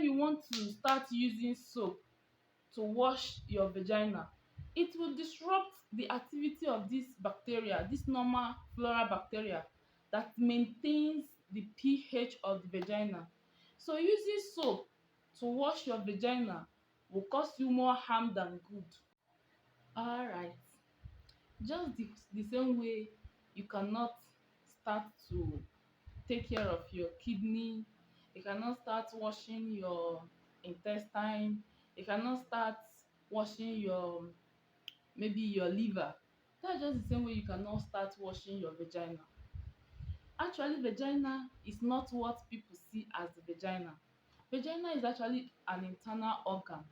time you want to start using soap to wash your vagina, it will disrupt the activity of this bacteria, this normal floral bacteria that maintains the pH of the vagina. So using soap to wash your vagina will cause you more harm than good. Alright, just the same way you cannot start to take care of your kidney, you cannot start washing your intestine, you cannot start washing your maybe your liver. That's just the same way you cannot start washing your vagina. Actually, vagina is not what people see as the vagina. Vagina is actually an internal organ.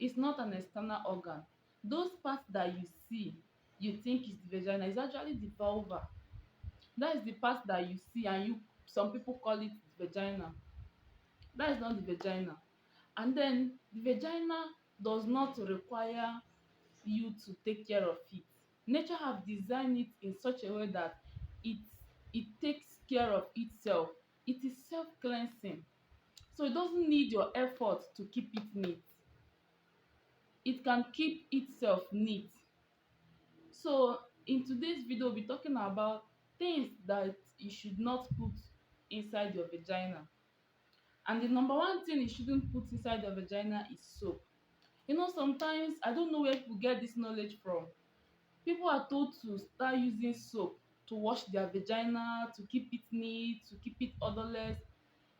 It's not an external organ. Those parts that you see, you think is the vagina, is actually the vulva. That is the part that you see, and you some people call it vagina. That is not the vagina. And then the vagina does not require you to take care of it. Nature have designed it in such a way that it it takes care of itself. It is self-cleansing. So it doesn't need your effort to keep it neat. It can keep itself neat. So in today's video, we'll be talking about things that you should not put inside your vagina. And the number one thing you shouldn't put inside your vagina is soap. You know, sometimes I don't know where people get this knowledge from. People are told to start using soap to wash their vagina, to keep it neat, to keep it odorless.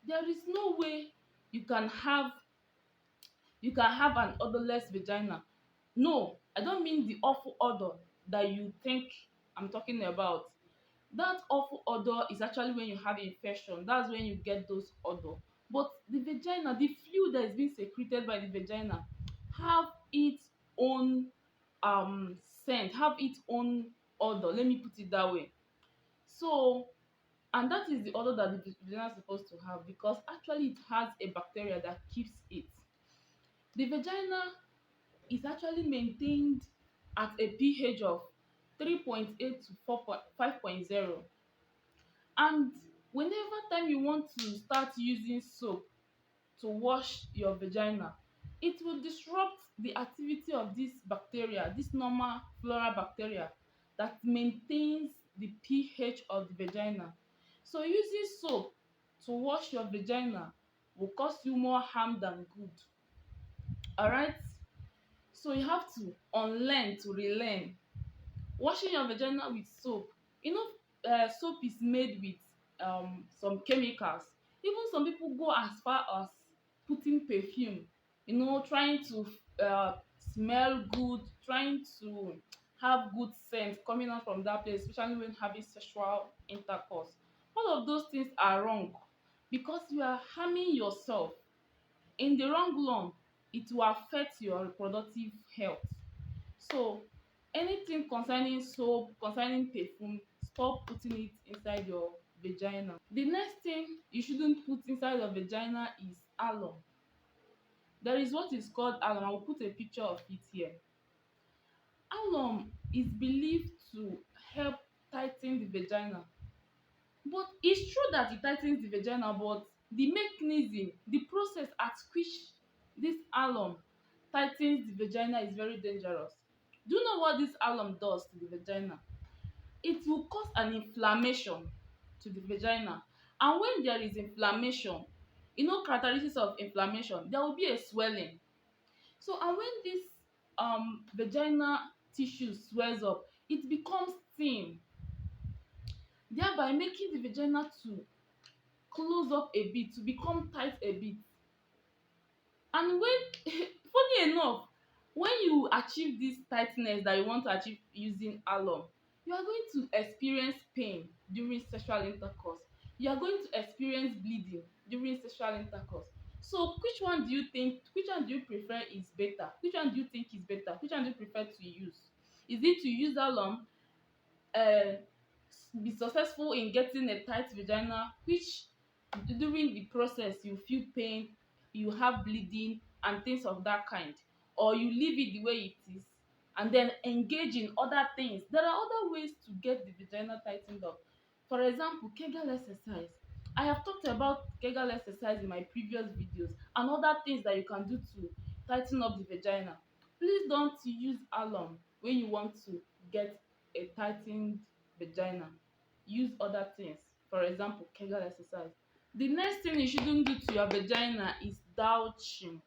There is no way you can have an odorless vagina. No, I don't mean the awful odor that you think I'm talking about. That awful odor is actually when you have infection. That's when you get those odor. But the vagina, the fluid that is being secreted by the vagina, have its own scent, have its own odor. Let me put it that way. So, and that is the odor that the vagina is supposed to have, because actually it has a bacteria that keeps it. The vagina is actually maintained at a pH of 3.8 to 5.0. And whenever time you want to start using soap to wash your vagina, it will disrupt the activity of this bacteria, this normal floral bacteria that maintains the pH of the vagina. So using soap to wash your vagina will cause you more harm than good. Alright, so you have to unlearn to relearn. Washing your vagina with soap, you know, soap is made with some chemicals. Even some people go as far as putting perfume, you know, trying to smell good, trying to have good scent coming out from that place, especially when having sexual intercourse. All of those things are wrong, because you are harming yourself. In the long run, it will affect your reproductive health. So anything concerning soap, concerning perfume, stop putting it inside your vagina. The next thing you shouldn't put inside your vagina is alum. There is what is called alum. I will put a picture of it here. Alum is believed to help tighten the vagina. But it's true that it tightens the vagina, but the mechanism, the process at which this alum tightens the vagina is very dangerous. Do you know what this alum does to the vagina? It will cause an inflammation to the vagina. And when there is inflammation, you know, characteristics of inflammation, there will be a swelling. So, and when this vagina tissue swells up, it becomes thin, thereby making the vagina to close up a bit, to become tight a bit. And when funny enough, when you achieve this tightness that you want to achieve using alum, you are going to experience pain during sexual intercourse. You are going to experience bleeding during sexual intercourse. So which one do you prefer is better? Which one do you think is better? Which one do you prefer to use? Is it to use alum, uh, be successful in getting a tight vagina, which during the process you feel pain, you have bleeding and things of that kind, or you leave it the way it is and then engage in other things? There are other ways to get the vagina tightened up. For example, Kegel exercise. I have talked about Kegel exercise in my previous videos and other things that you can do to tighten up the vagina. Please don't use alum when you want to get a tightened vagina. Use other things, for example, Kegel exercise. The next thing you shouldn't do to your vagina is douching.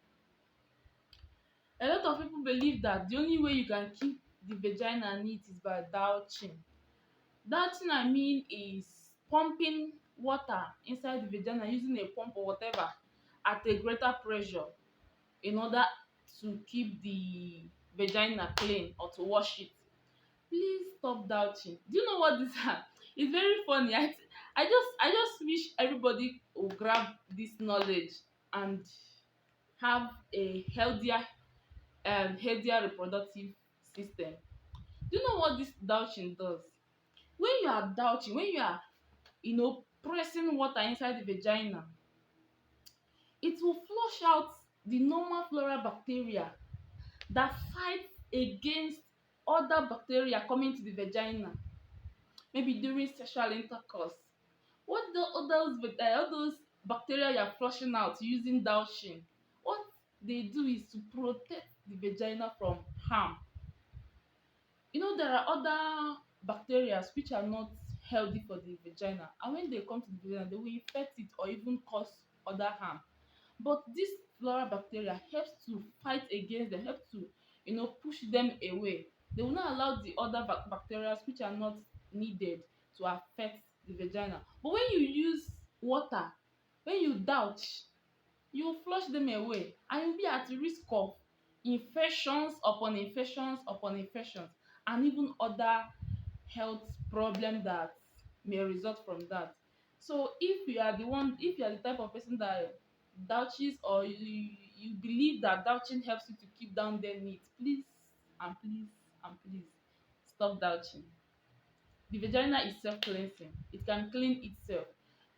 A lot of people believe that the only way you can keep the vagina neat is by douching. Douching I mean is pumping water inside the vagina using a pump or whatever at a greater pressure in order to keep the vagina clean or to wash it. Please stop douching. Do you know what this are? It's very funny. I just wish everybody would grab this knowledge and have a healthier reproductive system. Do you know what this douching does? When you are douching, when you are pressing water inside the vagina, it will flush out the normal floral bacteria that fight against other bacteria coming to the vagina, maybe during sexual intercourse. What the all those bacteria you are flushing out using douching, what they do is to protect the vagina from harm. There are other bacteria which are not healthy for the vagina, and when they come to the vagina they will infect it or even cause other harm. But this floral bacteria helps to fight against them, help to push them away. They will not allow the other bacteria which are not needed to affect the vagina. But when you use water, when you douche, you flush them away and you'll be at risk of infections upon infections upon infections, and even other health problem that may result from that. So if you are the type of person that douches, or you believe that douching helps you to keep down their needs, please and please and please stop douching. The vagina is self-cleansing. It can clean itself.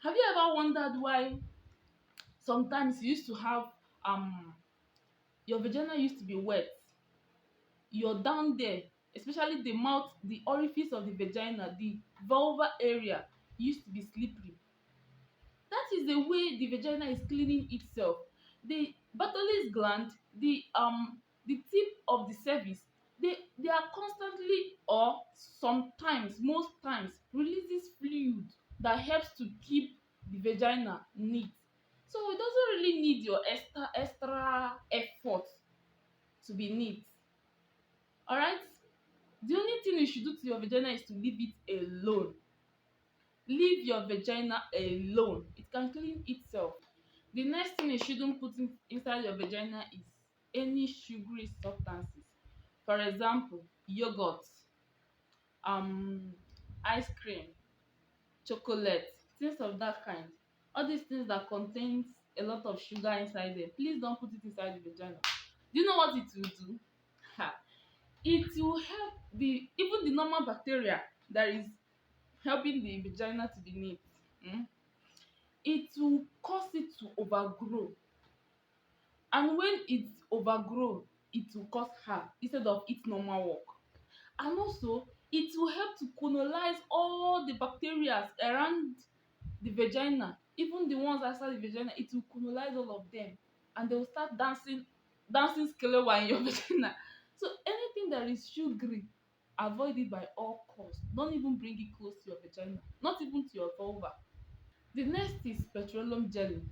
Have you ever wondered why sometimes you used to have um your vagina used to be wet, you're down there, especially the mouth, the orifice of the vagina, the vulva area used to be slippery. That is the way the vagina is cleaning itself. The Bartholin's gland, the tip of the cervix, they are constantly, or sometimes, most times, releases fluid that helps to keep the vagina neat. So it doesn't really need your extra effort to be neat. Alright? The only thing you should do to your vagina is to leave it alone. Leave your vagina alone. It can clean itself. The next thing you shouldn't put inside your vagina is any sugary substances. For example, yogurt, um, ice cream, chocolate, things of that kind. All these things that contains a lot of sugar inside them. Please don't put it inside the vagina. Do you know what it will do? Ha. It will help even the normal bacteria that is helping the vagina to be neat. It will cause it to overgrow, and when it overgrow, it will cause harm instead of its normal work. And also it will help to colonize all the bacteria around the vagina, even the ones outside the vagina. It will colonize all of them, and they will start dancing skelewa in your vagina. So anything that is sugary, avoid it by all costs. Don't even bring it close to your vagina, not even to your vulva. The next is petroleum jelly.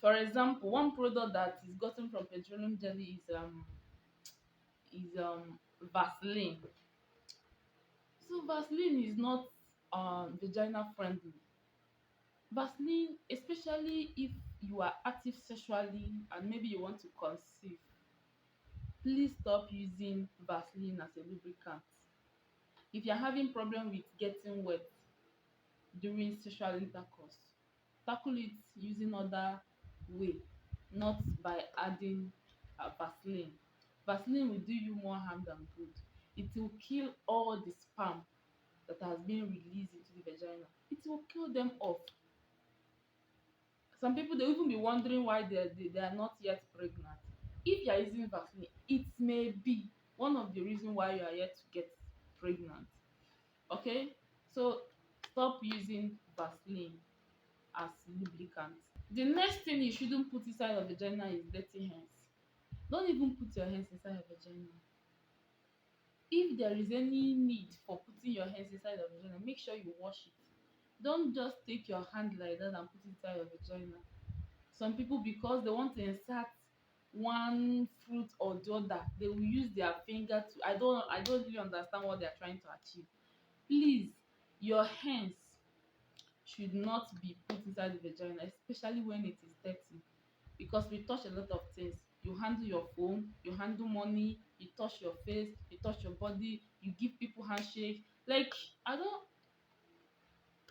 For example, one product that is gotten from petroleum jelly is Vaseline. So Vaseline is not vagina friendly. Vaseline, especially if you are active sexually and maybe you want to conceive, please stop using Vaseline as a lubricant. If you're having problem with getting wet during sexual intercourse, tackle it using other way, not by adding Vaseline. Vaseline will do you more harm than good. It will kill all the sperm that has been released into the vagina. It will kill them off. Some people, they even be wondering why they are not yet pregnant. If you are using Vaseline, it may be one of the reasons why you are yet to get pregnant. Okay, so stop using Vaseline. as lubricant. The next thing you shouldn't put inside your vagina is dirty hands. Don't even put your hands inside your vagina. If there is any need for putting your hands inside your vagina, make sure you wash it. Don't just take your hand like that and put it inside your vagina. Some people, because they want to insert one fruit or the other, they will use their finger to, I don't really understand what they are trying to achieve. Please, your hands should not be put inside the vagina, especially when it is dirty, because we touch a lot of things. You handle your phone, you handle money, you touch your face, you touch your body, you give people handshake. Like, I don't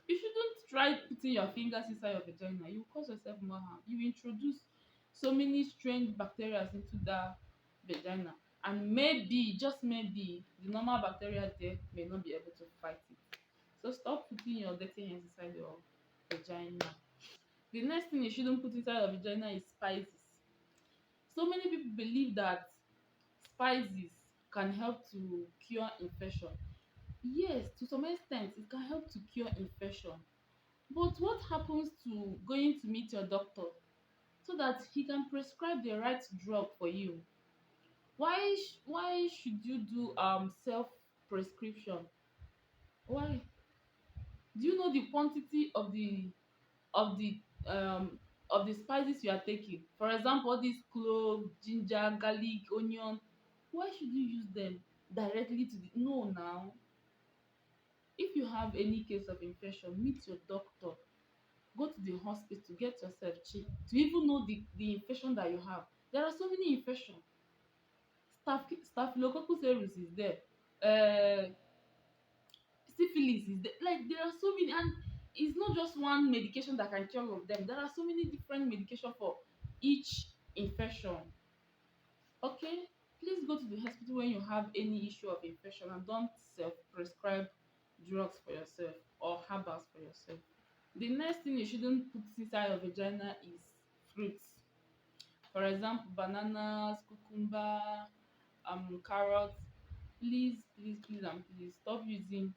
you shouldn't try putting your fingers inside your vagina. You cause yourself more harm. You introduce so many strange bacteria into that vagina, and maybe, just maybe, the normal bacteria there may not be able to fight it. So stop putting your dirty hands inside your vagina. The next thing you shouldn't put inside your vagina is spices. So many people believe that spices can help to cure infection. Yes, to some extent it can help to cure infection. But what happens to going to meet your doctor so that he can prescribe the right drug for you? Why should you do self prescription? Why? Do you know the quantity of the um of the spices you are taking? For example, all these clove, ginger, garlic, onion. Why should you use them directly to the no now? If you have any case of infection, meet your doctor. Go to the hospital, get yourself checked to even know the infection that you have. There are so many infections. Staphylococcus aureus is there. Syphilis is there. Like, there are so many, and it's not just one medication that can cure all of them. There are so many different medication for each infection. Okay, please go to the hospital when you have any issue of infection, and don't self-prescribe drugs for yourself or herbals for yourself. The next thing you shouldn't put inside your vagina is fruits. For example, bananas, cucumber, carrots. Please, please, please, and please stop using.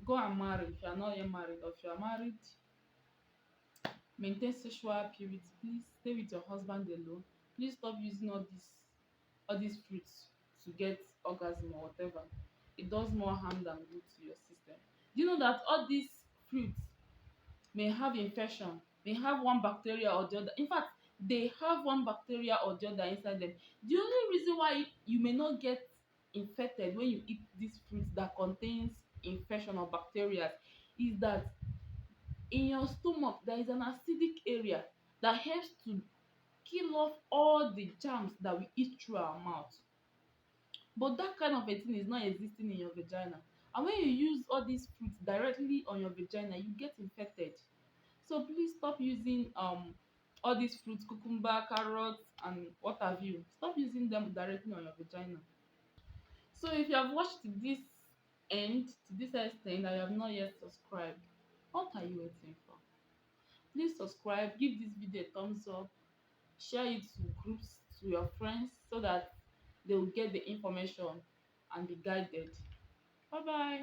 Go and marry if you are not yet married, or if you are married, maintain sexual purity. Please stay with your husband alone. Please stop using all these fruits to get orgasm or whatever. It does more harm than good to your system. Do you know that all these fruits may have infection, may have one bacteria or the other? In fact, they have one bacteria or the other inside them. The only reason why you may not get infected when you eat these fruits that contains infection or bacteria is that in your stomach there is an acidic area that helps to kill off all the germs that we eat through our mouth. But that kind of a thing is not existing in your vagina. And when you use all these fruits directly on your vagina, you get infected. So please stop using all these fruits, cucumber, carrots, and what have you. Stop using them directly on your vagina. So if you have watched to this end, to this extent, and you have not yet subscribed, what are you waiting for? Please subscribe, give this video a thumbs up, share it to groups, to your friends, so that they will get the information and be guided. Bye bye.